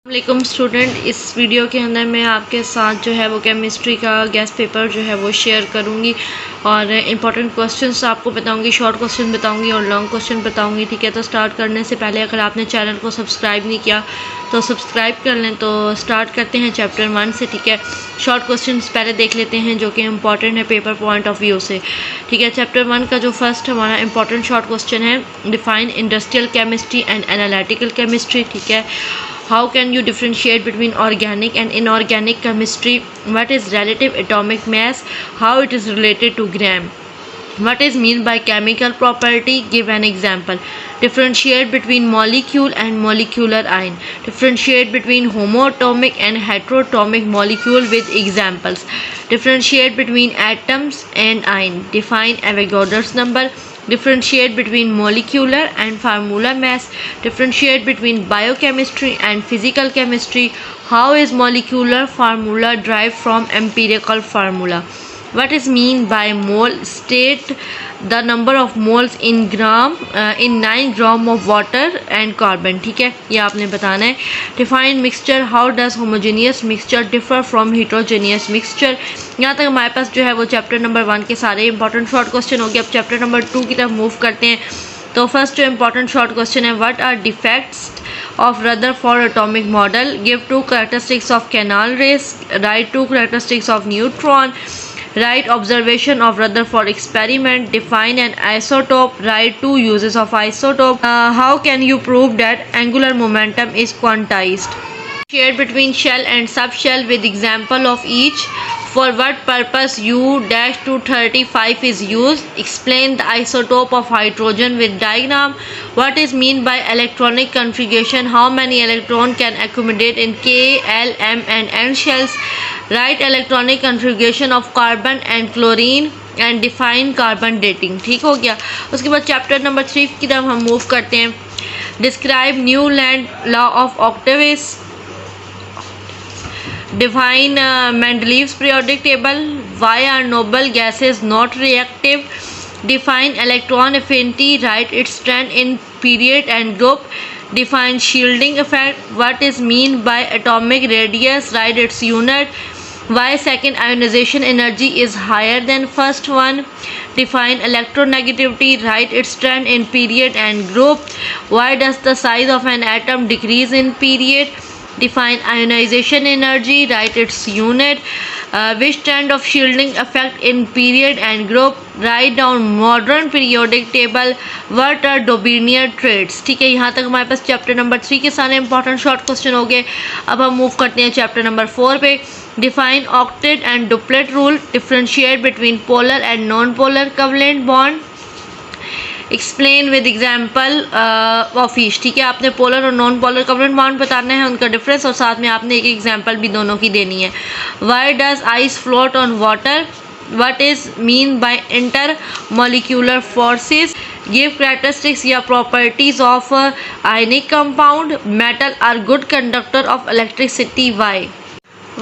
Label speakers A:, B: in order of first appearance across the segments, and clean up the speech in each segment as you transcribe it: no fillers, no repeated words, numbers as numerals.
A: वालेकुम स्टूडेंट, इस वीडियो के अंदर मैं आपके साथ जो है वो केमिस्ट्री का गेस्ट पेपर जो है वो शेयर करूंगी और इम्पॉर्टेंट क्वेश्चंस आपको बताऊंगी, शॉर्ट क्वेश्चन बताऊंगी और लॉन्ग क्वेश्चन बताऊंगी। ठीक है, तो स्टार्ट करने से पहले अगर आपने चैनल को सब्सक्राइब नहीं किया तो सब्सक्राइब कर लें। तो स्टार्ट करते हैं चैप्टर 1 से। ठीक है, शॉर्ट क्वेश्चन पहले देख लेते हैं जो कि इम्पॉर्टेंट है पेपर पॉइंट ऑफ व्यू से। ठीक है, चैप्टर 1 का जो फर्स्ट हमारा इम्पॉर्टेंट शॉर्ट क्वेश्चन है, define industrial chemistry and analytical chemistry. ठीक है, how can you differentiate between organic and inorganic chemistry? What is relative atomic mass? How it is related to gram? What is mean by chemical property? Give an example. Differentiate between molecule and molecular ion. Differentiate between homoatomic and heteroatomic molecule with examples. Differentiate between atoms and ion. Define Avogadro's number. Differentiate between molecular and formula mass. Differentiate between biochemistry and physical chemistry. How is molecular formula derived from empirical formula? What is mean by mole? State the number of moles in gram in 9 gram of water and carbon. ठीक है, ये आपने बताना है। Define mixture. How does homogeneous mixture differ from heterogeneous mixture? यहाँ तक हमारे पास जो है वो चैप्टर नंबर 1 के सारे इंपॉर्टेंट शॉर्ट क्वेश्चन हो गए। अब चैप्टर नंबर 2 की तरफ मूव करते हैं। तो फर्स्ट जो इम्पॉर्टेंट शॉर्ट क्वेश्चन है, what are defects of Rutherford atomic model? Give 2 characteristics of canal rays. Write 2 characteristics of neutron. Write observation of Rutherford experiment. Define an isotope. Write 2 uses of isotope. How can you prove that angular momentum is quantized? Share between shell and subshell with example of each. For what purpose U-235 is used? Explain the isotope of hydrogen with diagram. What is mean by electronic configuration? How many electron can accommodate in K, L, M and N shells? Write electronic configuration of carbon and chlorine and define carbon dating. ठीक हो गया। उसके बाद chapter number 3 की तरफ हम move करते हैं। Describe Newland law of octaves. Define Mendeleev's periodic table. Why are noble gases not reactive? Define electron affinity. Write its strength in period and group. Define shielding effect. What is mean by atomic radius? Write its unit. Why second ionization energy is higher than first one? Define electronegativity. Write its strength in period and group. Why does the size of an atom decrease in period? Define ionization energy. Write its unit. Which trend of shielding effect in period and group? Write down modern periodic table. What are Dobinier traits? ठीक है, यहाँ तक हमारे पास chapter number 3 के सारे important short question हो गए। अब हम मूव करते हैं चैप्टर नंबर 4 पे। Define octet and duplet rule. Differentiate between polar and non-polar covalent bond. Explain with example of each. ठीक है, आपने पोलर और नॉन पोलर कवलेंट बॉन्ड बताना है, उनका डिफरेंस, और साथ में आपने एक एग्जाम्पल भी दोनों की देनी है। Why does ice float on water? What is mean by intermolecular forces? Give characteristics या properties of ionic compound. Metal are good conductor of electricity. Why?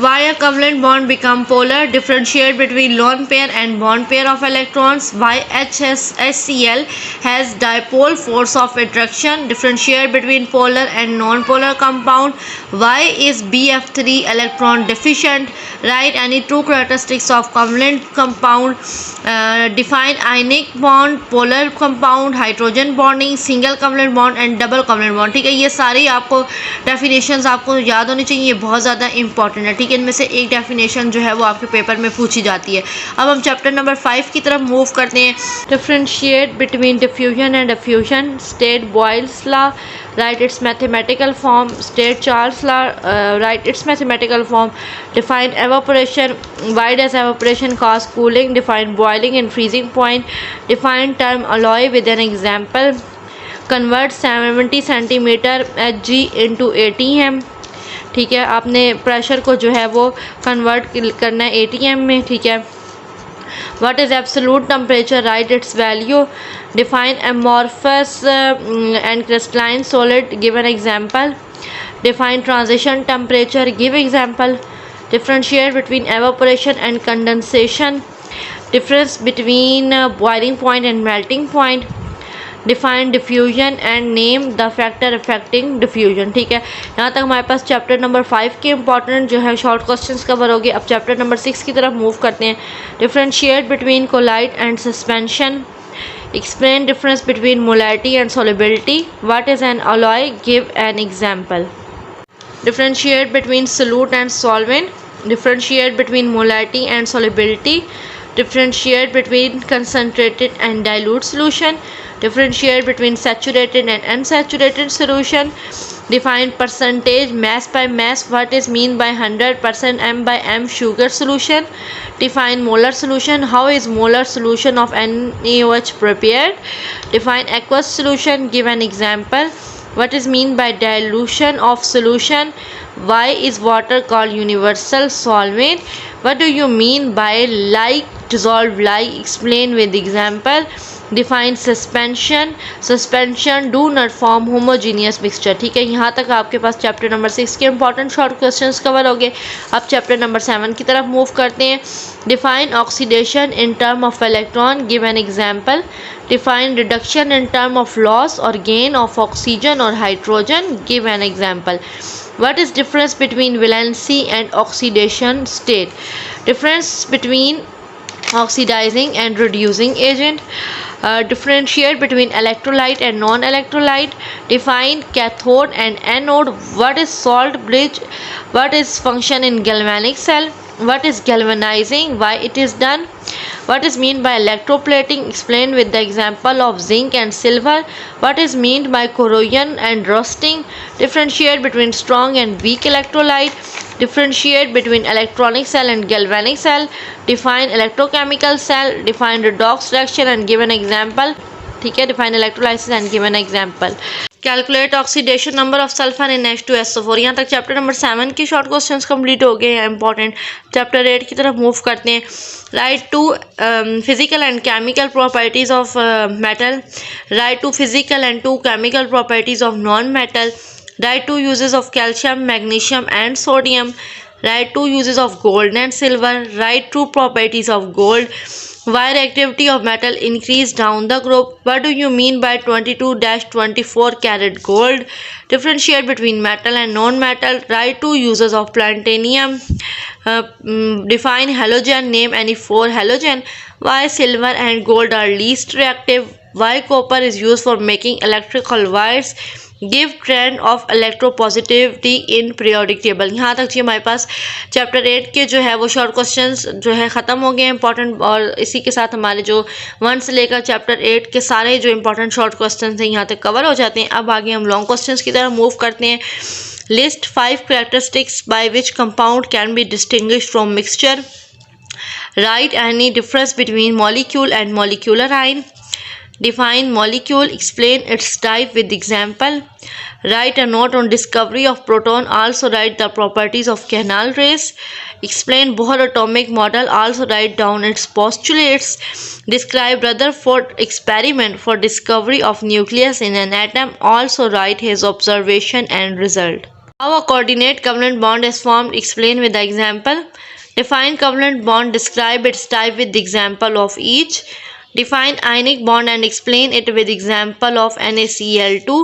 A: Why a covalent bond become polar? Differentiate between lone pair and bond pair of electrons. Why HCl has dipole force of attraction? Differentiate between polar and non-polar compound. Why is BF3 electron deficient? Write any true characteristics of covalent compound. Define ionic bond, polar compound, hydrogen bonding, single covalent bond and double covalent bond. ठीक है, ये सारी आपको definitions आपको याद होनी चाहिए, ये बहुत ज़्यादा इंपॉर्टेंट है। ठीक है, इनमें से एक डेफिनेशन जो है वो आपके पेपर में पूछी जाती है। अब हम चैप्टर नंबर 5 की तरफ मूव करते हैं। Differentiate between diffusion and diffusion. State Boyle's law. Right it's mathematical form. State Charles law. Right it's mathematical form. Define evaporation. Why does evaporation cause cooling? Define boiling and freezing point. Define term alloy with an example. Convert 70 centimetre Hg into ATM। ठीक है, आपने pressure को जो है वो convert करना है ATM में। ठीक है, what is absolute temperature? Right it's value. Define amorphous and crystalline solid. Give an example. Define transition temperature. Give example. Differentiate between evaporation and condensation. Difference between boiling point and melting point. Define diffusion and name the factor affecting diffusion. ठीक है, यहाँ तक हमारे पास chapter number 5 के important जो है short questions cover हो गए। अब चैप्टर नंबर 6 की तरफ मूव करते हैं। Differentiate between colloid and suspension, explain difference between molality and solubility, what is an alloy, give an example. Differentiate between solute and solvent, differentiate between molality and solubility, differentiate between concentrated and dilute solution, differentiate between saturated and unsaturated solution, define percentage mass by mass, what is mean by 100% m by m sugar solution, define molar solution, how is molar solution of NaOH prepared, define aqueous solution, give an example, what is mean by dilution of solution, why is water called universal solvent, what do you mean by like dissolved like, explain with example, define suspension, suspension do not form homogeneous mixture. ठीक है, यहाँ तक आपके पास chapter number 6 के important short questions cover हो गए। अब chapter number 7 की तरफ मूव करते हैं। Define oxidation in term of electron, give an example, define reduction in term of loss और गेन ऑफ ऑक्सीजन और hydrogen, give an example, what is difference between valency and oxidation state, difference between oxidizing and reducing agent, differentiate between electrolyte and non-electrolyte, define cathode and anode, what is salt bridge, what is function in galvanic cell, what is galvanizing, why it is done, what is mean by electroplating, explain with the example of zinc and silver, what is meant by corrosion and rusting, differentiate between strong and weak electrolyte, differentiate between electronic cell and galvanic cell, define electrochemical cell, define redox reaction and give an example. ठीक है, define electrolysis and give an example. Calculate oxidation number of sulphur in H2SO4। यहाँ तक chapter number 7 के short questions complete हो गए हैं important. Chapter 8 की तरफ मूव करते हैं। Write to physical and chemical properties of metal, write to physical and to chemical properties of non metal, write to uses of calcium, magnesium and sodium, write to uses of gold and silver, write to properties of gold, why reactivity of metal increase down the group, what do you mean by 22-24 karat gold, differentiate between metal and non-metal, write two uses of platinum, define halogen, name any 4 halogen, why silver and gold are least reactive, why copper is used for making electrical wires, give trend of electropositivity in periodic table. यहाँ तक जी हमारे पास chapter 8 के जो है वो short questions जो है ख़त्म हो गए इंपॉर्टेंट, और इसी के साथ हमारे जो 1 से लेकर चैप्टर 8 के सारे जो इंपॉर्टेंट शॉर्ट क्वेश्चंस हैं यहाँ तक कवर हो जाते हैं। अब आगे हम लॉन्ग क्वेश्चंस की तरफ मूव करते हैं। List 5 characteristics by which compound can be distinguished from mixture, right any difference between molecule and molecular ion, define molecule, explain its type with example, write a note on discovery of proton, also write the properties of canal rays, explain Bohr atomic model, also write down its postulates, describe Rutherford experiment for discovery of nucleus in an atom, also write his observation and result. How a coordinate covalent bond is formed, explain with the example, define covalent bond, describe its type with the example of each, define ionic bond and explain it with example of NaCl2,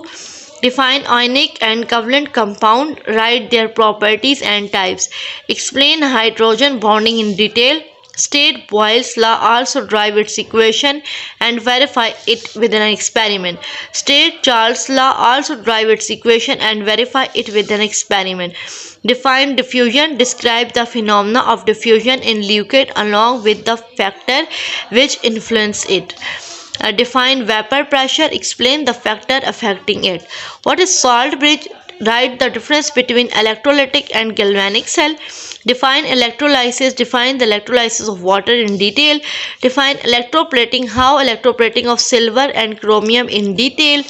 A: define ionic and covalent compound, write their properties and types, explain hydrogen bonding in detail, state Boyle's law, also drive its equation and verify it with an experiment, state Charles' law, also drive its equation and verify it with an experiment, define diffusion, describe the phenomena of diffusion in liquid along with the factor which influence it, define vapor pressure, explain the factor affecting it, what is salt bridge, write the difference between electrolytic and galvanic cell, define electrolysis, define the electrolysis of water in detail, define electroplating, how electroplating of silver and chromium in detail,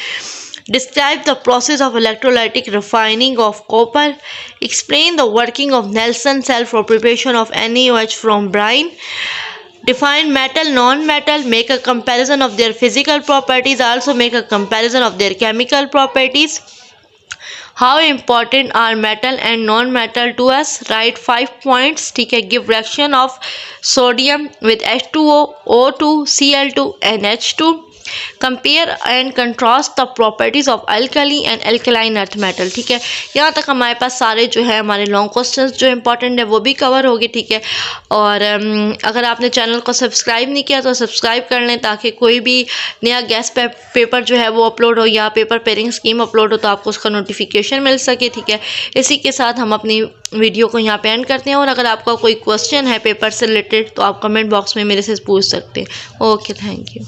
A: describe the process of electrolytic refining of copper, explain the working of Nelson cell for preparation of NaOH from brine, define metal, non-metal, make a comparison of their physical properties, also make a comparison of their chemical properties. How important are metal and non-metal to us? Write 5 points. ठीक है, give reaction of sodium with H2O, O2, Cl2 and H2. Compare and contrast the properties of alkali and alkaline earth metal. ठीक है, यहाँ तक हमारे पास सारे जो है हमारे लॉन्ग क्वेश्चंस जो इंपॉर्टेंट है वो भी कवर हो गए। ठीक है, और अगर आपने चैनल को सब्सक्राइब नहीं किया तो सब्सक्राइब कर लें, ताकि कोई भी नया गैस पेपर जो है वो अपलोड हो या पेपर पेयरिंग स्कीम अपलोड हो तो आपको उसका नोटिफिकेशन मिल सके। ठीक है, इसी के साथ हम अपनी वीडियो को यहाँ पे एंड करते हैं, और अगर आपका कोई क्वेश्चन है पेपर से रिलेटेड तो आप कमेंट बॉक्स में मेरे से पूछ सकते हैं। Okay, thank you.